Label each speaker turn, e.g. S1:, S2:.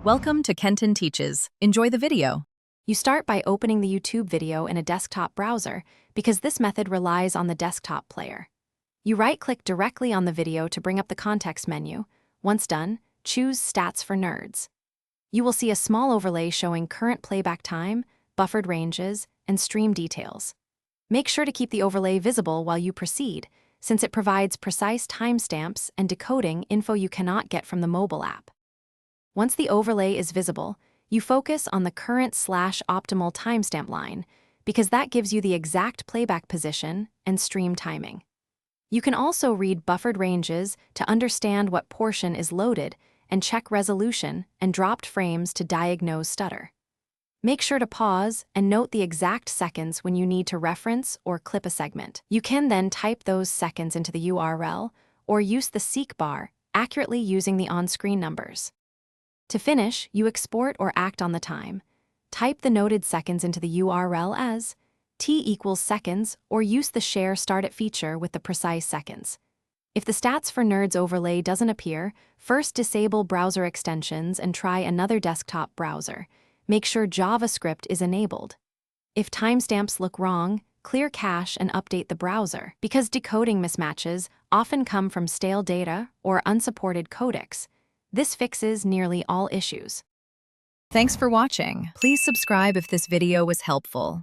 S1: Welcome to Kenton Teaches. Enjoy the video.
S2: You start by opening the YouTube video in a desktop browser because this method relies on the desktop player. You right-click directly on the video to bring up the context menu. Once done, choose Stats for Nerds. You will see a small overlay showing current playback time, buffered ranges, and stream details. Make sure to keep the overlay visible while you proceed, since it provides precise timestamps and decoding info you cannot get from the mobile app. Once the overlay is visible, you focus on the current/optimal timestamp line because that gives you the exact playback position and stream timing. You can also read buffered ranges to understand what portion is loaded and check resolution and dropped frames to diagnose stutter. Make sure to pause and note the exact seconds when you need to reference or clip a segment. You can then type those seconds into the URL or use the seek bar, accurately using the on-screen numbers. To finish, you export or act on the time. Type the noted seconds into the URL as t=seconds or use the share start at feature with the precise seconds. If the Stats for Nerds overlay doesn't appear, first disable browser extensions and try another desktop browser. Make sure JavaScript is enabled. If timestamps look wrong, clear cache and update the browser, because decoding mismatches often come from stale data or unsupported codecs. This fixes nearly all issues.
S1: Thanks for watching. Please subscribe if this video was helpful.